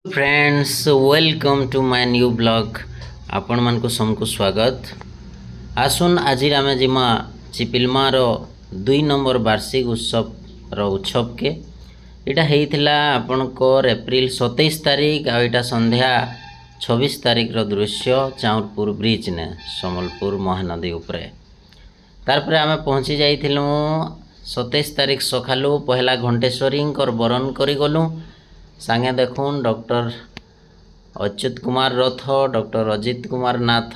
Friends welcome to my new blog आपण मान को सबको स्वागत। आसुन आज आम जिमा चिपिलमार 2 नंबर वार्षिक उत्सव के इटा हेइथिला आपनकर एप्रिल 27 तारीख आ इटा संध्या 26 तारीख रो दृश्य चाउरपुर ब्रिज ने समलपुर महानदी उपरे। तारपरे आम पहुँची जाइथिलु 27 तारीख सकालू पहला घंटेश्वरी बरण करी गलु। सांगे देखुन डॉक्टर अच्युत कुमार रथ, डॉक्टर अजित कुमार नाथ,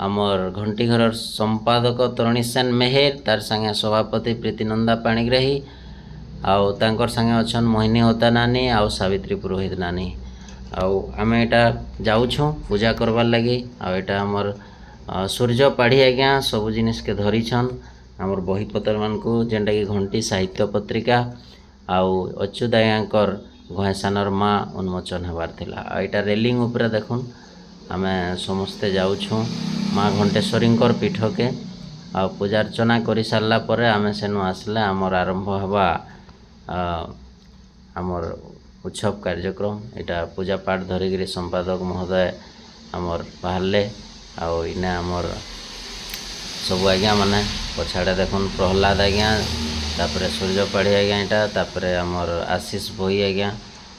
आमर घंटीघर संपादक तरुणी सेन मेहेर, तार सांगे सभापति प्रीतिनंदा पाणिग्राही, आउ तांकर सांगे अछन मोहिनी होता नानी आउ सावित्री पुरोहित नानी। आउ आमे एटा जाउछु पूजा करबार लगी। आउ एटा हमर सूर्य पाढ़ी आज्ञा सब जिनिस के धरी छन हमर बही पत्र मान को जेंटा कि घंटी साहित्य पत्रिका आउ अच्युत आज्ञाकर घोषानर माँ उन्मोचन होबार थिला। एटा रेलिंग उपरे देखुन आमे समस्ते जाउछु माँ घंटेश्वरी पीठ के आ पूजा अर्चना करि सारला परे आमे सेनु आसले हमर आरंभ हवा हमर उत्सव कार्यक्रम। एटा पूजा पाठ धरिगिरी संपादक महोदय हमर बाहरले आउ इने हमर सब आज्ञा माने पछाड़े देखुन प्रहलाद आज्ञा, तापरे सूर्य पाढ़ी आज्ञा एटा, तापरे हमर आशीष भोई आज्ञा।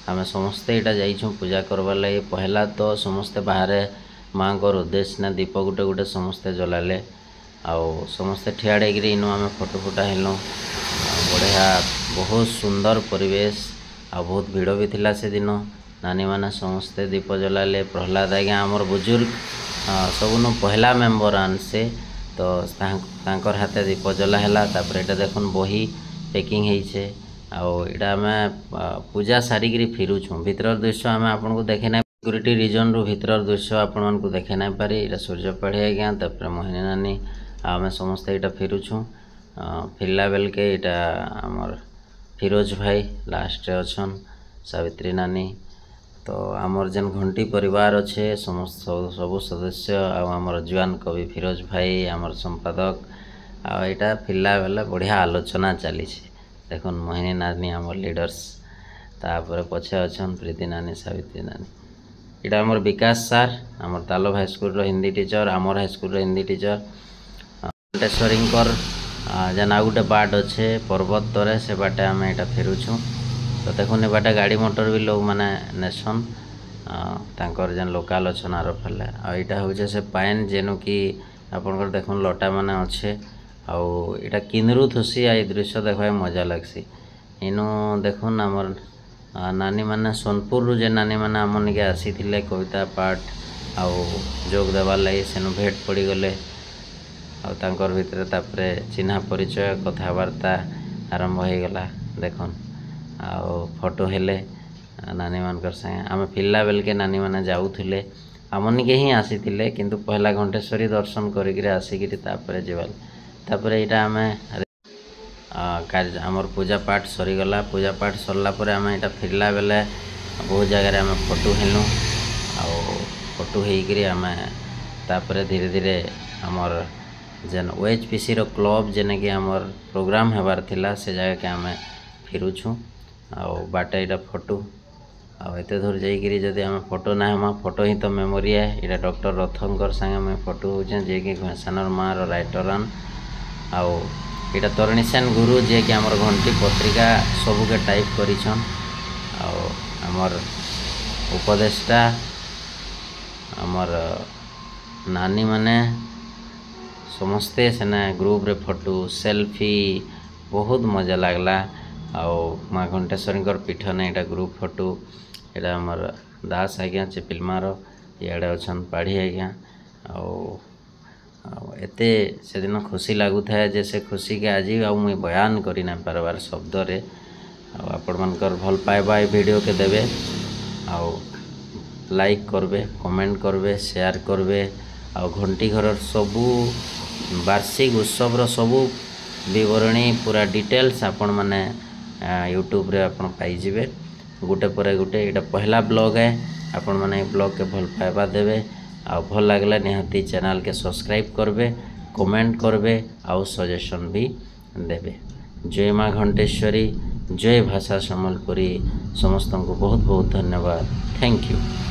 आमे समस्ते एटा जाइछुं पूजा करबार लगी। पहला तो समस्ते बाहरे माँ को उद्देश्य ने दीप गुटे गुटे समस्ते जलाले आउ समस्ते ठियाड़े गिरी इनु आमे फोटो फुटा हेलु। बढ़िया बहुत सुंदर परिवेश आ बहुत भीड़ भी थिला से दिन। नानी माने समस्ते दीप जलाले। प्रहलाद आज्ञा हमर बुजुर्ग सबनु पहला मेंबर आनसे तो तांकर हाथे दीप जला हैला। तापर एटा देखुन बही पैकिंग हेइछे आउ एटा हमें पूजा सारिगिरी फिरुछुं। भितर दृश्य हमें आपन को देखे ना सिक्योरिटी रीजन रो भितर दृश्य आपन मन को देखे ना पारी। एटा सूर्य पाढ़ी आज्ञा तापर मोहिनी नानी आमे समस्ते एटा फिरुछुं। फिरला बेल के एटा हमर फिरोज भाई लास्ट रे अछन, सावित्री नानी। तो आमर जेन घंटी परिवार अच्छे समस्त सब सदस्य आमर जुआन कवि फिरोज भाई आमर संपादक आटा फिरला बेले बढ़िया आलोचना चली। देखुन मोहिनी नानी आमर लीडर्स, तापर पछे अछन प्रीति नानी, सावित्री नानी। इटा आमर विकास सार आमर तालव हाई स्कूल रो हिंदी टीचर, आमर हाई स्कूल रो हिंदी टीचर। घंटेश्वरी जेन आ गोटे बाट अच्छे पर्वत तरे से बाटे आम एटा फेरुछुं। तो देखुन ए बाटे गाड़ी मोटर भी लोग माने नेसन तांकर जेन लोकाल अछन आर फेले। आ एटा होचे से पाइन जेनु कि आपनकर देखुन लटा माने अच्छे आउ एटा किनरु थुसी आ दृश्य देखबा मजा लागसी। इनु देखुन हमर नानी माने सोनपुर रु जे नानी माने हमन के आसी थिले कविता पाठ आउ जोग देवार लगी सेनु भेट पड़ी गले आउ तांकर भितरे तापरे चिन्हा परिचय कथावार्ता आरंभ हो गला। देखुन आउ फोटो हेले नानी मानकर संगे आमे फिरला बेल के नानी माने जाउथिले हमन के ही आसी थिले किंतु पहला घंटेश्वरी दर्शन करिगिरे आसीगिरी तापरे जेवाल। तापरे एटा आमे कार्य हमर पूजा पाठ सरी गला। पूजा पाठ सरला परे आमे एटा फिरला बेले बहुत जगह रे आमे फोटो हेलु आउ फोटो हेइगिरी आमे तापरे धीरे धीरे हमर जेन ओएचपीसी रो क्लब जेने कि हमर प्रोग्राम हेबार थिला से जगह के आमे फिरुछु आउ बाटे एटा फोटो आउ एते दूर जाइगिरी जदि आमे फोटो ना हमा फोटो ही तो मेमोरी है। एटा डॉक्टर रथंकर संगे मैं फोटो होचे जे कि घोषानर माँ रो राइटरन आउ एटा तरुणी सेन गुरु जे कि हमर घंटी पत्रिका सबु के टाइप करिछन आउ हमर उपदेष्टा हमर नानी माने समस्ते सेना ग्रुप रे फोटो सेल्फी बहुत मजा लागला। आउ माँ घंटेश्वरी पीठ ने एटा ग्रुप फोटो एटा हमर दास आज्ञा चिपिलमार इे अछन पाढ़ी आज्ञा आउ एते से दिन खुशी लगु थाए जे से खुशी के आज मुई बयान करि ना पारबार शब्द रे। आपण मानकर भल पाइबा वीडियो के देबे आउ लाइक करबे, कमेंट करबे, शेयर करबे आउ घंटी घर सबू वार्षिक उत्सव रो सबू विवरणी पूरा डिटेल्स आपण माने यूट्यूब रे आपण पाई जिवे गुटे पर गुटे। एटा पहला ब्लॉग है आपण माने ब्लॉग के भल पाइबा देबे आ भल लागला निहाती चैनल के सब्सक्राइब करबे, कमेंट करबे आउ सजेशन भी देबे। जय माँ घंटेश्वरी, जय भाषा सम्बलपुरी समस्त को बहुत बहुत धन्यवाद थैंक यू।